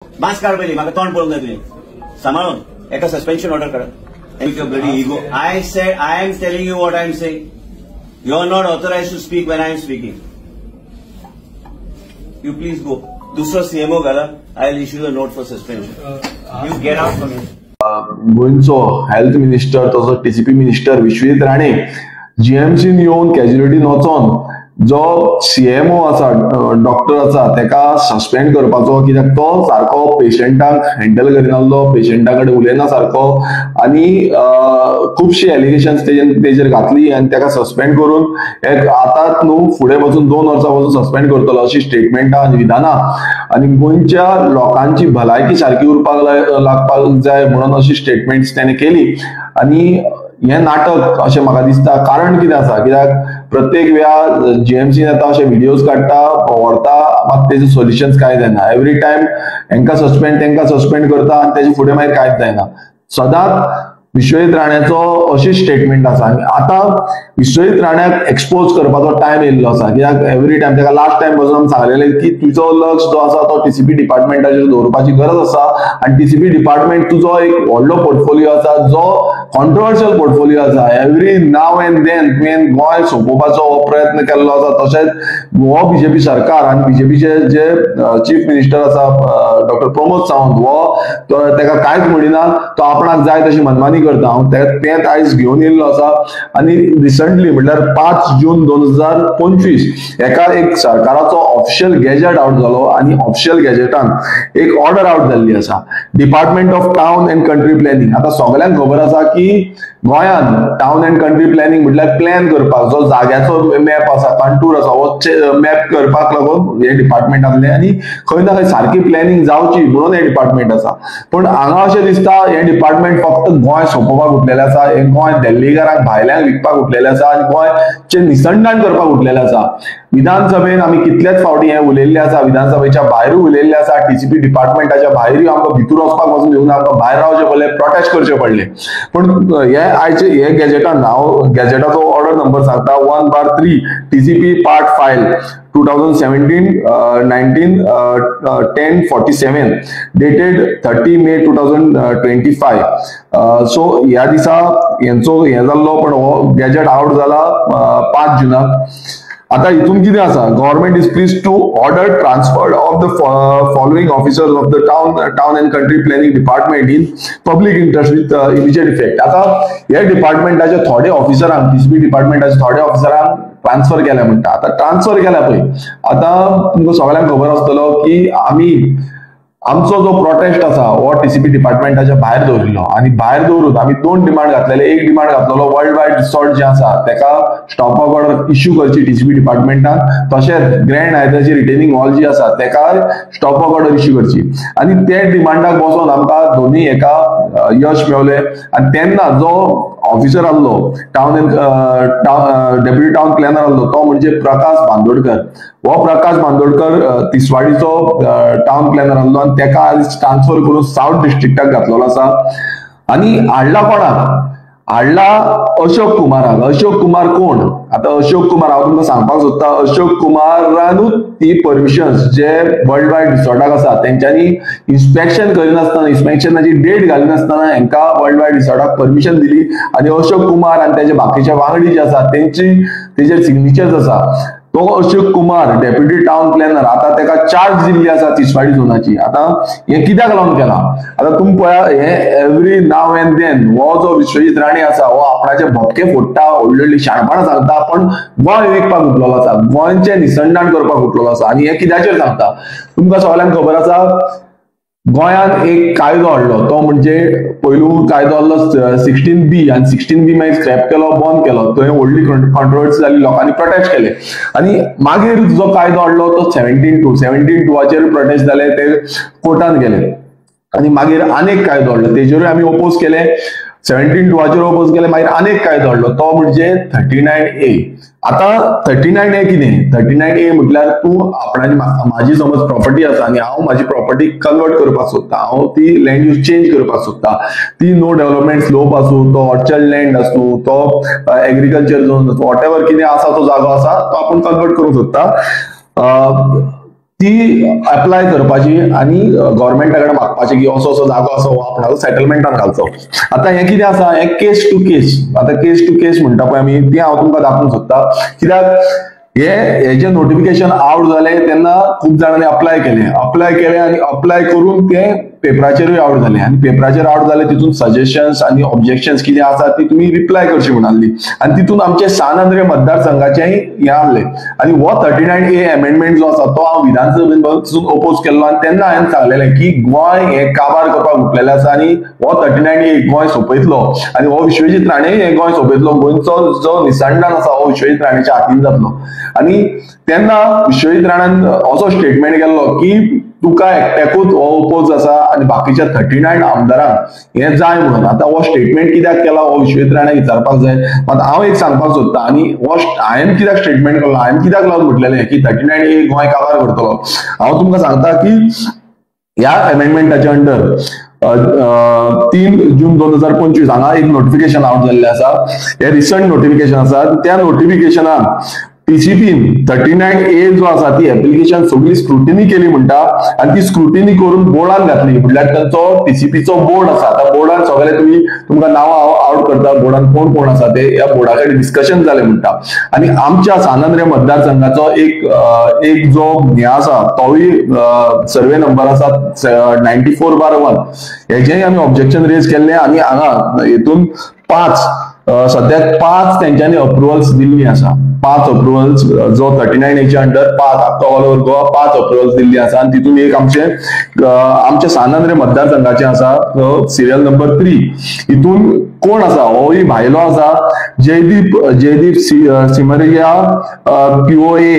Mask काढ पयलीं, म्हाका तोंड पळोवंक जाय तुवें सांबाळून. एका suspension order card. Bloody ego. I said, I am telling you what I am saying. You are not authorized to speak when I am speaking. You please go. दूसरा CMO घाला. I will issue the note for suspension. You get out from here. गोंयचो health minister तसो TCP minister Vishwajeet Rane GMCन येवन कॅज्युलिटीन वचोन जो CMO आसा doctor आसा तेका सस्पेंड करपाचो, कित्याक तो सारको पेशंटाक हँडल करिनासलो, पेशंटा कडेन उलयना सारको आनी खुबशी एलिगेशन्स तेजेर घातली आनी तेका सस्पेंड करून एक आतां न्हू फुडें वचून 2 वर्सां वचून सस्पेंड करतलो अशी स्टेटमेंटां आनी विधानां आनी गोंयच्या लोकांची भलायकी सारकी उरपाक लागपाक जाय म्हणून अशी स्टेटमेंट्स तेणें केली. आनी हे नाटक अशें म्हाका दिसता. कारण कितें आसा, कित्याक प्रत्येक वेळा GMCन येता अशे व्हिडियोज काडटा व्हरता, मात तेजे सोल्युशन्स कांय जायना. एवरी टायम हांकां सस्पेंड करता आनी तेजे फुडें मागीर कांयच जायना. सदांच विश्वजीत राण्याचो अशी स्टेटमेंट आसा आनी आतां विश्वजीत राण्याक एक्सपोज करपाचो टायम येयल्लो आसा. कित्याक एवरी टायम तेका लास्ट टायम पासून सांगलेलें की तुजो लक्ष जो आसा तो TCP डिपार्टमेंटाचेर दवरपाची गरज आसा आनी TCP डिपार्टमेंट तुजो एक व्हडलो पोर्टफोलियो आसा जो कॉन्ट्रोवर्शियल पोर्टफोलियो आसा. एवरी नाव एंड देन तुवें गोंय सोंपोवपाचो प्रयत्न केल्लो आसा. तशेंच हो BJP सरकार आनी BJPचे जे चीफ मिनिस्टर आसा डॉक्टर प्रमोद सावंत हो तेका कांयच म्हणिना, तो आपणाक जाय तशी मनमानी करता. हांव तेंच आयज घेवन येयल्लो आसा आनी रिसंटली म्हटल्यार 5 जून 2025 हेका एक सरकाराचो ऑफिशियल गॅजेट आउट जालो आनी ऑफिशियल गॅजेटान एक ऑर्डर आउट जाल्ली आसा. Department of town and country planning. आतां सगळ्यांक खबर आसा की गोंयान टाउन एंड कंट्री प्लॅनिंग म्हटल्यार प्लॅन करपाक जो जाग्याचो मॅप आसा, कंटूर आसा, हो मॅप करपाक लागून हे डिपार्टमेंटांतले आनी खंय ना खंय सारकी प्लॅनिंग जावची म्हणून हे डिपार्टमेंट आसा. पूण हांगा अशें दिसता हे डिपार्टमेंट फक्त गोंय सोंपोवपाक उठलेलें आसा. हे गोंय दिल्लीकारांक भायल्यांक विकपाक उठलेलें आसा आनी गोंयचे निसंधान करपाक उठलेलें आसा. विधानसभेन आमी कितलेच फावटी हे उलयल्ले आसा, विधानसभेच्या भायरूय उलयल्ले आसा. TCP डिपार्टमेंटाच्या भायरूय आमकां भितर वचपाक पासून येवना, आमकां भायर रावचें पडलें, प्रोटेस्ट करचें पडलें. पूण हे गॅजेटान हांव गॅजेटाचो ऑर्डर नंबर सांगता 1/3 TCP part file 2017-19 1047 dated 30 May 2025. So ह्या दिसा हेंचो हे जाल्लो पण हो गॅजेट आउट जाला 5 जुनाक. आता हितून कितें आसा, government is please to order transfer of the following officers of the town and country planning department in public interest with immediate effect. आता हे डिपार्टमेंटाचे थोडे ऑफिसरांक TCP डिपार्टमेंटाचे थोडे ऑफिसरांक ट्रान्सफर केल्या म्हणटा. आता ट्रान्सफर केल्या पळय, आता तुमकां सगळ्यांक खबर आसतलो की आमी आमचो जो प्रोटेस्ट आसा हो TCP डिपार्टमेंटाच्या भायर दवरिल्लो आनी भायर दवरून आमी 2 डिमांड घातलेले. एक डिमांड घातलेलो वर्ल्ड वायड रिसॉर्ट जे आसा तेका स्टॉप ऑर्डर इश्यू करची TCP डिपार्टमेंटान, तशेंच ग्रँड हायद्राची रिटेनिंग हॉल जी आसा तेका स्टॉप ऑर्डर इश्यू करची. आनी ते डिमांडाक बसोन आमकां दोन्ही एका यश मेवले. आनी तेन्ना जो ऑफिसर आसलो डेप्युटी टाउन प्लॅनर आसलो तो म्हणजे प्रकाश बांदोडकर. हो प्रकाश बांदोडकर तिसवाडीचो टाउन प्लॅनर आसलो आनी तेका आज ट्रान्सफर करून साउथ डिस्ट्रिक्टाक घातलेलो आसा. आनी हाडला कोणाक? हाडला अशोक कुमाराक. अशोक कुमार कोण? आता अशोक कुमार हांव तुमकां सांगपाक सोदता, अशोक कुमारानूच ती परमिशन्स जे वर्ल्ड वायड रिसॉर्टाक आसा तेंच्यांनी इन्स्पेक्शन करिनासतना, इन्स्पेक्शनाची डेट घालिनासतना हांकां वर्ल्ड वायड रिसॉर्टाक परमिशन दिली. आनी अशोक कुमार आनी तेजे बाकीचे वांगडी जे आसा तेजेर सिग्नेचर्स आसा. तो Ashok Kumar deputy town planner आता तेका चार्ज दिल्ली आसा तिसवाडी झोनाची. आता हे कित्याक लागून केला? आता तुमी पळया, हे एवरी नाव एंड देन हो जो विश्वजीत राणे आसा हो आपणाचे भपके फोडटा, व्हडली शाणपणां सांगता, पण गोंय विकपाक उठलेलो आसा, गोंयचे निसंधान करपाक उठलेलो आसा. आनी हे कित्याचेर सांगता? तुमकां सगळ्यांक खबर आसा गोंयांत एक कायदो हाडलो, तो म्हणजे पयलू कायदो आसलो 16B आनी 16B मागीर स्क्रॅप केलो, बंद केलो. थंय व्हडली कॉन्ट्रोवर्सी जाली, लोकांनी प्रोटेस्ट केले. आनी मागीर जो कायदो हाडलो तो 17-2 प्रोटेस्ट जाले, ते कोर्टान गेले. आनी मागीर आनेक कायदो हाडलो, तेजेरूय आमी ओपोज केले. 17-2 ओपोज केले. मागीर आनेक कायदो हाडलो, तो म्हणजे 39A. आता 39A कितें? 39A म्हटल्यार तूं आपणाची माझी समज प्रॉपर्टी आसा आनी हांव माझी प्रॉपर्टी कन्वर्ट करपाक सोदता, हांव ती लँड यूज चेंज करपाक सोदता. ती नो डेव्हलपमेंट स्लोप आसूं, तो ऑर्चर्ड लँड आसूं, तो एग्रीकल्चर झोन आसूं, वॉट एव्हर कितें आसा तो जागो आसा तो आपूण कन्वर्ट करूंक सोदता. ती अप्लाय करपाची आणि गव्हर्मेंटा कडेन मागपाची की असो असो जागो असो हो आपणाचो सेटलमेंटान घालचो. आता हे कितें आसा, हे केस टू केस. आता केस टू केस म्हणटा पळय आमी, ती हांव तुमकां दाखोवंक सोदता. कित्याक हेजे नोटिफिकेशन आवट जाले तेन्ना खूब जाणांनी अप्लाय केले आणि अप्लाय करून ते पेपराचेरूय आवट जाले, आणि पेपराचेर आवट जाले तितून सजेशन्स आणि ऑब्जेक्शन्स कितें आसा ती तुमी रिप्लाय करची म्हणून आहली, आणि तितून आमचे सान आंद्रे मतदारसंघाचेय हे आहले. आणि हो 39A अमेंडमेंट जो आसा तो हांव विधानसभेन ओपोज केल्लो, आणि तेन्ना हांवें सांगलेलें की गोंय हे काबार करपाक उठलेलें आसा आणि हो 39A गोंय सोंपयतलो, आणि हो विश्वजीत राणे हे गोंय सोंपयतलो. गोंयचो जो निसंधान आसा हो विश्वजीत राणेच्या हातीन जातलो. आणि तेन्ना विश्वजीत राणान असो स्टेटमेंट केल्लो की तुका एकट्याकूच हो ओपोज आसा आणि बाकीच्या 39 आमदारांक हे जाय म्हणून. आता हो स्टेटमेंट कित्याक केला हो विश्वजीत राणे विचारपाक जाय. मात हांव एक सांगपाक सोदता, आणि हांवें कित्याक स्टेटमेंट केलो, हांवें कित्याक लागून म्हटलेलें की 39A गोंय काबार करतलो. हांव तुमकां सांगता की ह्या अमेंडमेंटाच्या अंडर 3 जून 2025 हांगा एक नोटिफिकेशन आवट जाल्लें आसा. हे रिसंट नोटिफिकेशन आसा. त्या नोटिफिकेशनान टीसीपीन 39A जो आसा ती एप्लिकेशन सगळी स्क्रुटिनी केली म्हणटा, आणि ती स्क्रुटिनी करून बोर्डान घातली. म्हटल्यार तांचो टीसीपीचो बोर्ड आसा, त्या बोर्डान सगळे तुमकां नांवां आवट करता, बोर्डान कोण कोण आसा ते ह्या बोर्डा कडेन डिस्कशन जालें म्हणटा. आणि आमच्या सान आंद्रे मतदारसंघाचो एक जो हे आसा तोय सर्वे नंबर आसा 94/1 हेजेय आमी ऑब्जेक्शन रेज केल्ले, आणि हांगा हेतून 5 सद्याक 5 तेंच्यांनी अप्रुव्हल्स दिल्ली आसा. 5 अप्रुव्हल्स जो 39A under 5 all over Goa 5 approvals Delhi आसा, आणि तितून एक आमचे सान आंद्रे मतदारसंघाचे आसा सिरियल नंबर 3. हितून कोण आसा, होय भायलो आसा जयदीप सिमरिया POA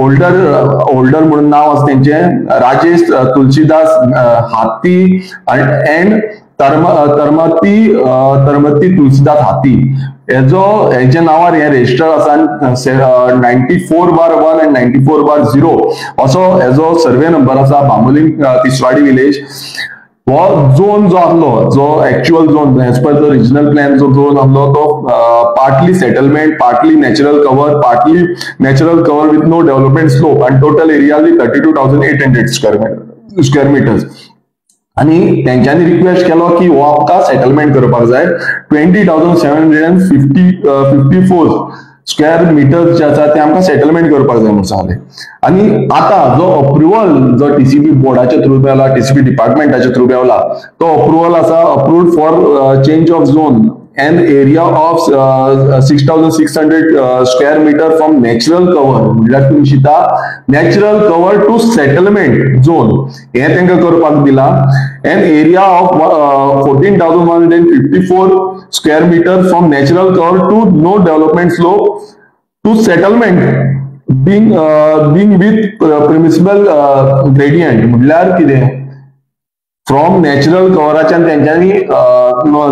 होल्डर म्हणून नाव आसा तेंचे, राजेश तुलसीदास हाती अँड तरमती तुलसीदास हाती हेजे नावार हे रजिस्टर आसा. 94/1 and 94/0 असो हेजो सर्वे नंबर आसा. बांबोलीम तिसवाडी विलेज हो झोन जो आसलो, जो actual zone as per the regional plan जो झोन आसलो तो partly settlement, partly natural cover with no development slope, आणि टोटल एरिया 32,800 स्क्वेअर मिटर्स. आणि त्यांच्यानी रिक्वेस्ट केलो की हो आमकां सेटलमेंट करपाक जाय. 20,754 स्क्वेअर मिटर्स जे आसा ते आमकां सेटलमेंट करपाक जाय म्हणून सांगलें. आणि आता जो अप्रुव्हल जो टीसीपी बोर्डाच्या थ्रू मेळला, टीसीपी डिपार्टमेंटाच्या थ्रू मेळला, तो अप्रुव्हल आसा approved for change of zone an area of 6,600 square meter from natural cover, म्हटल्यार तुम्ही शिता natural cover to settlement zone हे तांकां करपाक दिला. an area of 14,154 square meter from natural cover to no development slope to settlement being with permissible gradient. म्हटल्यार कितें, from natural कवराच्या त्यांच्यानी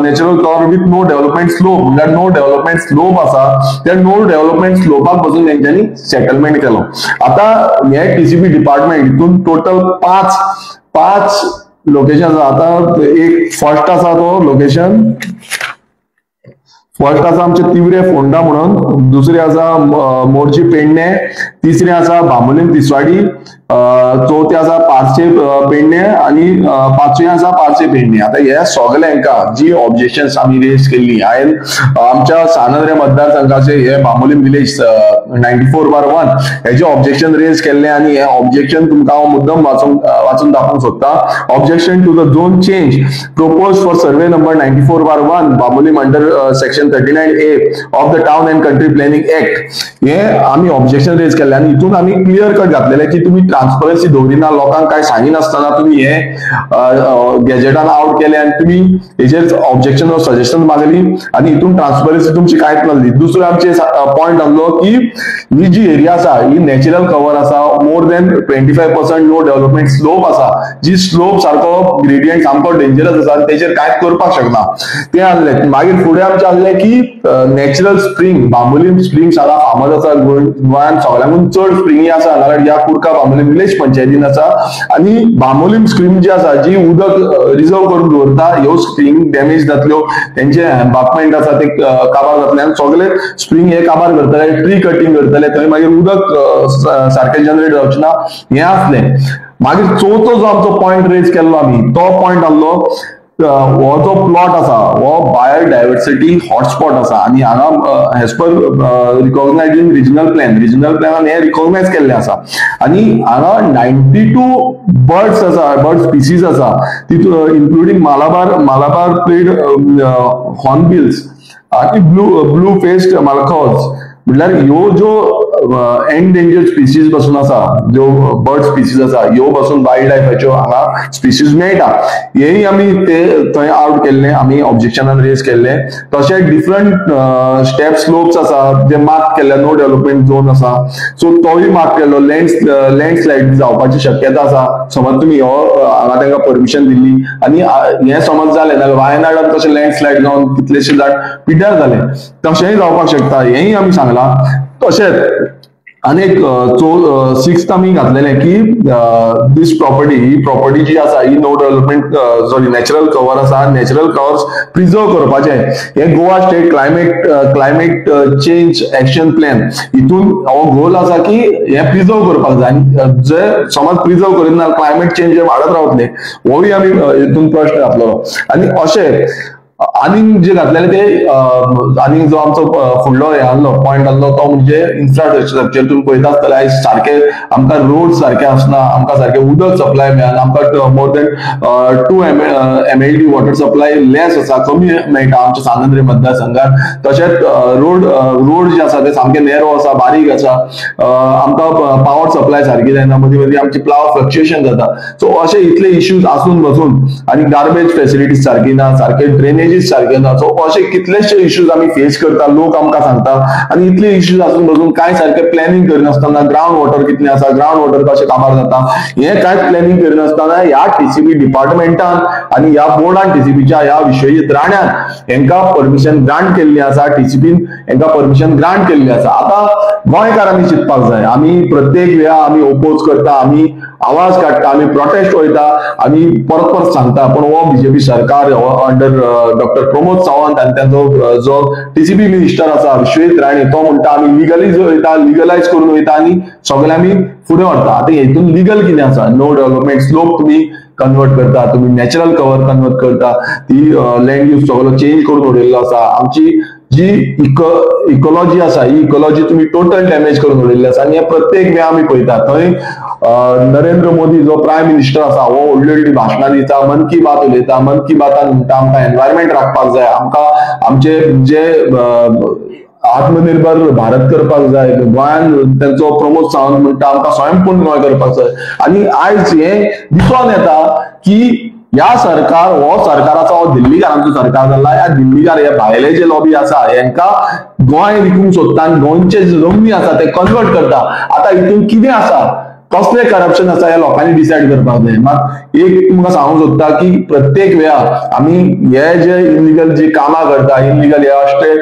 natural cover with no development slope, म्हणजे no development slope आसा त्या नो डेव्हलपमेंट स्लोपाक पासून त्यांच्यानी settlement केलो. आता हे टीसीपी डिपार्टमेंट हितून टोटल 5 लोकेशन आसा. आता एक फर्स्ट आसा तो लोकेशन, फर्स्ट आसा आमचे तिवरे फोंडा म्हणून, दुसरे आसा मोर्जी पेडणे, तिसरे आसा बांबोलीम तिसवाडी, चौथे आसा पारसे पेडणे, आणि पांचवे आसा पारसे पेडणे. आता ह्या सगळ्यांका जी ऑब्जेक्शन्स आम्ही रेज केल्ली, हांवें आमच्या सान आंद्रे मतदारसंघाचे हे बांबोलीम विलेज 94/1 हेजे ऑब्जेक्शन रेज केल्ले, आणि हे ऑब्जेक्शन तुमकां हांव मुद्दम वाचून दाखोवंक सोदता. Objection to the zone change propose for survey number 94/1 Bambolim under section 39A of the town and country planning act हे आम्ही ऑब्जेक्शन रेज केल्ले, आणि हितून आम्ही क्लियर कट घातलेले की तुम्ही ट्रान्सपरन्सी दवरिना, लोकांक काय सांगिनासतना तुम्ही हे गॅजेटान आउट केले, आणि तुम्ही हेजेर ऑब्जेक्शन सजेशन मागली, आणि हितून ट्रान्सपरन्सी तुमची कांयच नासली. दुसरो आमचे पॉइंट आसलो की ही जी एरिया आसा ही नॅचरल कवर आसा, more than 25% no development slope आसा, जी स्लोप सारको ग्रेडियंट सामको डेंजरस आसा, आणि तेजेर कांयच करपाक शकना ते आसले. मागीर फुडें आमचे आसले की नॅचरल स्प्रिंग, बांबोलीम स्प्रिंग सारा फामाद आसा गोंयांत, सगळ्यांकून चड स्प्रिंगी आसा नाल्यार ह्या कुर्का बांबोलीम विलेज पंचायतीन आसा. आणि बांबोलीम स्प्रिंग जी आसा जी उदक रिजर्व करून दवरता, ह्यो स्प्रिंग डॅमेज जातल्यो, तेंचे एम्बांकमेंट आसा ते काबार जातले, आनी सगळे स्प्रिंग हे काबार करतले, ट्री कटिंग करतले, थंय मागीर उदक सारखे जनरेट डिफिशिएट जावचे ना हे असलें. मागीर चवथो जो आमचो पॉयंट रेज केल्लो आमी तो पॉयंट आहलो हो जो प्लॉट आसा हो बायोडायवर्सिटी हॉटस्पॉट आसा आनी हांगा एज पर रिकॉग्नायझिंग रिजनल प्लॅनान हे रिकॉग्नायज केल्ले आसा आनी हांगा 92 बर्ड्स आसा, बर्ड स्पिसीज आसा तितून इन्क्लुडींग मालाबार प्लेड हॉर्नबिल्स आनी ब्लू फेस्ड मालकॉज. म्हटल्यार ह्यो ज्यो एंडेंजर्ड स्पिसीज पासून आसा, ज्यो बर्ड स्पिसीज आसा ह्यो पासून वायल्ड लायफाच्यो हांगा स्पिसीज मेळटा, हेय आमी ते थंय आउट केल्ले, आमी ऑब्जेक्शनान रेज केल्ले. तशेंच डिफरंट स्टेप स्लोप्स आसा जे मार्क केल्ले, नो डेव्हलपमेंट झोन आसा सो तोय मार्क केल्लो. लँडस्लायड जावपाची शक्यता आसा समज तुमी हांगा तांकां परमिशन दिल्ली आनी हे समज जालें जाल्यार वायनाडात तशें लँडस्लायड जावन कितलेशे जाण पिड्ड्यार जाले, तशेंय जावपाक शकता हेय आमी सांगला. तशेंच आनीक 6th आमी घातलेलें की दिस प्रॉपर्टी, ही प्रॉपर्टी जी आसा ही no development sorry natural cover आसा, नॅचरल कवर्स प्रिजर्व करपाचे. हे Goa state climate change action plan हितून हो गोल आसा की हे प्रिजर्व करपाक जाय आनी जे समज प्रिजर्व करिना क्लायमेट चेंज वाडत रावतले होय आमी हितून प्रश्न घातलो. आनी अशें आनीक जे घातलेले ते आनीक जो आमचो फुडलो हे आहलो पॉयंट आहलो तो म्हणजे इन्फ्रास्ट्रक्चर. तुम्ही पळयता आसतले आयज सारखे आमकां रोड सारखे आसना, आमकां सारखे उदक सप्लाय मेळना, आमकां more than 2 MLD water supply less आसा, कमी मेळटा आमच्या सांगेंद्रे मतदारसंघात. तशेंच रोड जे आसा ते सामके नॅरो आसा, बारीक आसा, आमकां पावर सप्लाय सारकी जायना, मदीं मदीं आमची प्लाव फ्लक्च्युएशन जाता. सो अशे इतले इश्यूज आसून बसून आनी गार्बेज फेसिलिटीज सारकी ना, सारके ड्रेनेज सारखे ना, सो असे कितलेशे इश्यूज आमी फेस करता, लोक आमकां सांगता. आनी इतले इश्यूज आसून बसून काय सारखे प्लॅनिंग करिनासतना ग्राउंड वॉटर कितले आसा, ग्राउंड वॉटर कशें कामार जाता हे कांयच प्लॅनिंग करिनासतना ह्या टीसीबी डिपार्टमेंटान आनी ह्या बोर्डान टीसीबीच्या ह्या विश्वजीत राण्यान हेंकां परमिशन ग्रांट केल्ली आसा, टीसीबीन हेंकां परमिशन ग्रांट केल्ली आसा. आतां गोंयकारांनी चिंतपाक जाय, आमी प्रत्येक वेळा आमी ओपोज करता, आमी आवाज काडटा, आमी प्रोटेस्ट वयता, आमी परत परत सांगता, पण हो बीजेपी सरकार अंडर डॉक्टर प्रमोद सावंत आनी तांचो जो टीसीबी मिनिस्टर आसा विश्वजीत राणे तो म्हणटा आमी लिगलायज करून वयता आनी सगळे आमी फुडें व्हरता. आतां हेतून लिगल कितें आसा? नो डेव्हलपमेंट स्लोप तुमी कन्वर्ट करता, तुम्ही नॅचरल कवर कन्वर्ट करता, ती लँड यूज सगळो चेंज करून उडयल्लो आसा. आमची जी इकोलॉजी आसा ही इकोलॉजी तुम्ही टोटल डॅमेज करून उडयल्ली आसा आनी हे प्रत्येक वेळा आमी पळयता. थंय नरेंद्र मोदी जो प्रायम मिनिस्टर आसा हो व्हडली व्हडली भाशणां दिता, मन की बात उलयता, मन की बातान म्हणटा आमकां एनवायरमेंट राखपाक जाय, आमकां आमचे जे आत्मनिर्भर भारत करपाक जाय, गोंयान त्यांचो प्रमोद सावंत म्हणटा आमकां स्वयंपूर्ण गोंय करपाक जाय. आनी आयज हे दिसून येता की ह्या सरकार हो सरकाराचो हो दिल्लीकारांचो सरकार जाल्ला. ह्या दिल्लीकार हे भायले जे लॉबी आसा हेंकां गोंय विकूंक सोदता आनी गोंयचे जे जमनी आसा ते कन्वर्ट करता. आतां हितून कितें आसा, कसले करप्शन आसा हे लोकांनी डिसायड करपाक जाय. मात एक तुमकां सांगूंक सोदता की प्रत्येक वेळा आमी हे जे इलिगल जी कामां करता, इलिगल हे अशे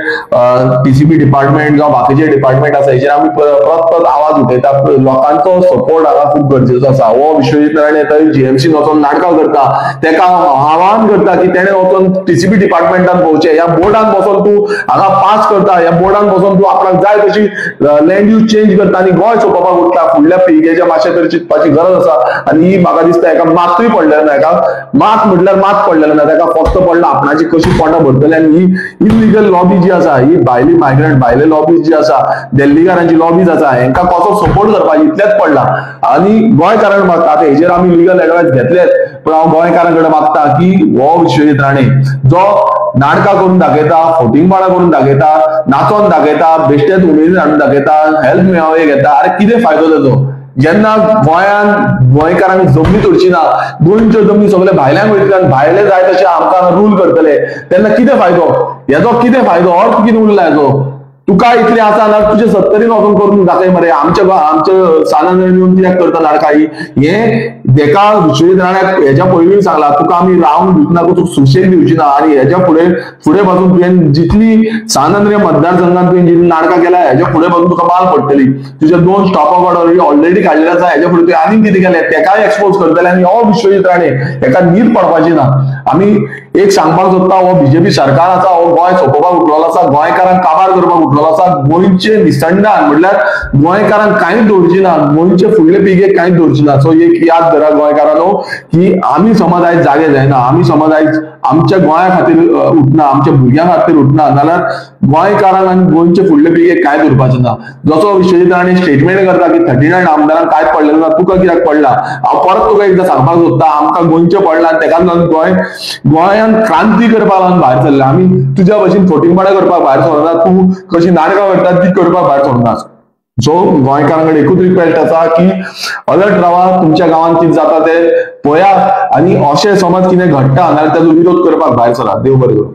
टीसीबी डिपार्टमेंट जावं बाकीचे डिपार्टमेंट आसा हेचेर आमी परत आवाज उठयता. लोकांचो सपोर्ट हांगा खूब गरजेचो आसा. हो विश्वजीत राणे थंय जीएमसीन वचून नाटकां करता, तेका आवाहन करता की तेणें वचून टीसीबी डिपार्टमेंटान पोवचें, ह्या बोर्डान बसून तूं हांगा पास करता, ह्या बोर्डान बसून तूं आपणाक जाय तशी लँड यूज चेंज करता आनी गोंय सोंपोवपाक उठता. फुडल्या पिळगेच्या मातशें तरी चिंतपाची गरज आसा. आनी ही म्हाका दिसता हेका मातूय पडलेलो ना, हेका मात म्हटल्यार मात पडलेलो ना, तेका फक्त पडला आपणाची कशी पोटां भरतली. आनी ही इलिगल लॉबी जी आसा, ही भायली मायग्रंट भायले लॉबीज जी आसा, दिल्लीकारांची लॉबीज आसा, हेंकां कसो सपोर्ट करपाची इतलेच पडला. आनी गोंयकारांक मागता आतां हेजेर आमी लिगल एडवायस घेतलेच, पण हांव गोंयकारां कडेन मागता की हो विश्वजीत राणे जो नाटकां करून दाखयता, फोटिंगपणां करून दाखयता, नाचोन दाखयता, बेश्टेच उमेदीन हाडून दाखयता, हेल्थ मेळावे घेता, अरे कितें फायदो तेजो? जेन्ना गोंयान गोंयकारांक जमनी तोडची ना, गोंयच्यो जमनी सगळे भायल्यांक वयतले आनी भायले जाय तशे आमकां रूल करतले, तेन्ना कितें फायदो? हेजो कितें फायदो? अर्थ कितें उरला हेजो? तुका इतले आसा ना तुजे 70 वचून करून दाखय मरे. आमच्या सानान येवन कित्याक करता नाटकां ही? हे देका विश्वजीत राण्याक हेच्या पयलीं सांगला तुका आमी रावंक दिवचना, तुका सुशेग दिवची ना. आनी हेच्या फुडें पासून तुवें जितली सानंद्रे मतदारसंघात तुवें जितली नाटकां केल्या हेच्या फुडें पासून तुका माल पडटली. तुजे 2 स्टॉप ऑर्डर ऑलरेडी काडलेले आसा, हेच्या फुडें तुवें आनीक कितें केलें तेकाय एक्सपोज करतले. आनी हो विश्वजीत राणे हेका न्हीद पडपाची ना. आमी एक सांगपाक सोदता हो बीजेपी सरकार आसा हो गोंय सोंपोवपाक उठलेलो आसा, गोंयकारांक काबार करपाक उठलेलो आसा, गोंयचे निसंधान म्हणल्यार गोंयकारांक कांयच दवरची ना, गोंयचे फुडले पिळगेक कांयच दवरची ना. सो एक याद धरा गोंयकारांनो की आमी समज आयज जागे जायना, आमी समज आयज आमच्या गोंया खातीर उठना, आमच्या भुरग्यां खातीर उठना जाल्यार गोंयकारांक आनी गोंयचे फुडले पिळगेक काय दवरपाचें ना. जसो विश्वजीत राणे स्टेटमेंट करता की 39 आमदारांक कांयच पडलें ना, तुका कित्याक पडला. हांव परत तुका एकदां सांगपाक सोदता आमकां गोंयचे पडला आनी तेका लागून गोंयांत क्रांती करपाक लागून भायर सरले. आमी तुज्या भशेन फोटिंगपणां करपाक भायर सरना, तूं कशी नाटकां करता ती करपाक भायर सरनास. सो गोंयकारांकडे एकूच रिक्वेस्ट आसा की अलर्ट रावा, तुमच्या गांवांत कितें जाता ते पळयात आनी अशें समज कितें घडटा जाल्यार ताचो विरोध करपाक भायर सरात. देव बरें करूं.